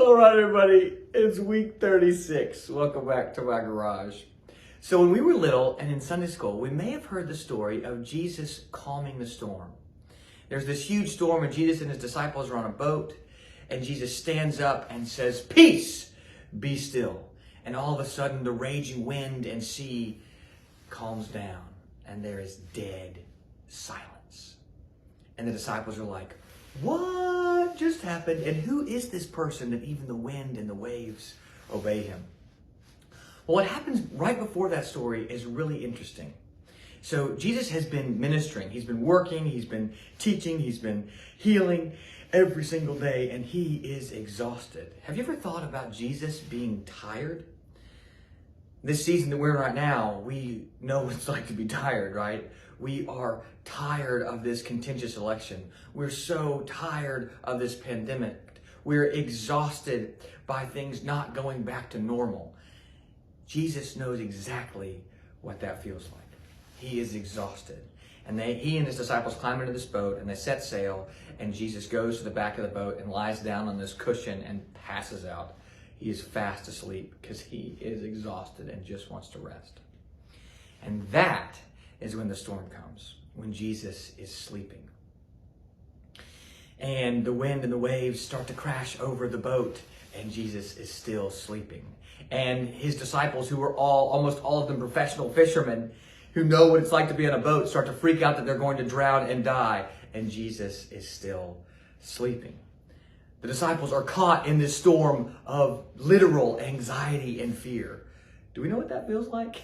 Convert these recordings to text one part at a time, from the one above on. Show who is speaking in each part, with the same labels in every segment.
Speaker 1: All right, everybody, it's week 36. Welcome back to my garage. So when we were little and in Sunday school, we may have heard the story of Jesus calming the storm. There's this huge storm and Jesus and his disciples are on a boat and Jesus stands up and says, "Peace, be still." And all of a sudden the raging wind and sea calms down and there is dead silence. And the disciples are like, "What just happened? And who is this person that even the wind and the waves obey him?" Well, what happens right before that story is really interesting. So Jesus has been ministering. He's been working. He's been teaching. He's been healing every single day, and he is exhausted. Have you ever thought about Jesus being tired? This season that we're in right now, we know what it's like to be tired, right? We are tired of this contentious election. We're so tired of this pandemic. We're exhausted by things not going back to normal. Jesus knows exactly what that feels like. He is exhausted. And he and his disciples climb into this boat and they set sail, and Jesus goes to the back of the boat and lies down on this cushion and passes out. He is fast asleep because he is exhausted and just wants to rest. And that is when the storm comes, when Jesus is sleeping. And the wind and the waves start to crash over the boat, and Jesus is still sleeping. And his disciples, who are almost all of them professional fishermen, who know what it's like to be on a boat, start to freak out that they're going to drown and die, and Jesus is still sleeping. The disciples are caught in this storm of literal anxiety and fear. Do we know what that feels like?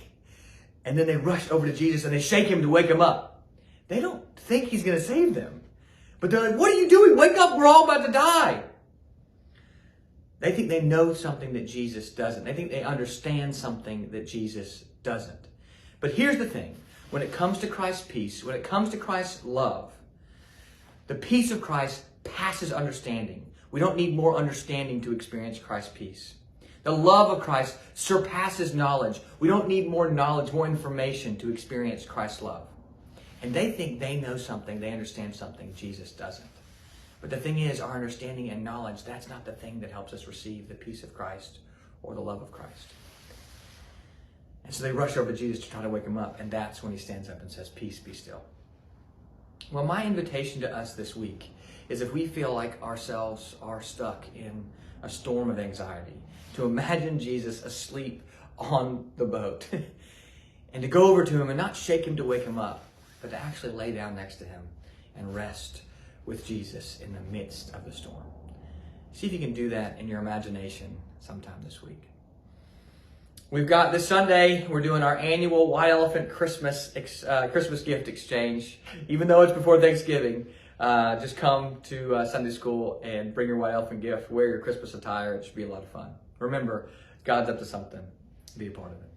Speaker 1: And then they rush over to Jesus and they shake him to wake him up. They don't think he's going to save them. But they're like, "What are you doing? Wake up, we're all about to die." They think they know something that Jesus doesn't. They think they understand something that Jesus doesn't. But here's the thing. When it comes to Christ's peace, when it comes to Christ's love, the peace of Christ passes understanding. We don't need more understanding to experience Christ's peace. The love of Christ surpasses knowledge. We don't need more knowledge, more information to experience Christ's love. And they think they know something, they understand something Jesus doesn't. But the thing is, our understanding and knowledge, that's not the thing that helps us receive the peace of Christ or the love of Christ. And so they rush over to Jesus to try to wake him up, and that's when he stands up and says, "Peace, be still." Well, my invitation to us this week is, if we feel like ourselves are stuck in a storm of anxiety, to imagine Jesus asleep on the boat and to go over to him and not shake him to wake him up, but to actually lay down next to him and rest with Jesus in the midst of the storm. See if you can do that in your imagination sometime this week. We've got this Sunday, we're doing our annual White Elephant Christmas gift exchange. Even though it's before Thanksgiving, just come to Sunday school and bring your White Elephant gift, wear your Christmas attire. It should be a lot of fun. Remember, God's up to something. Be a part of it.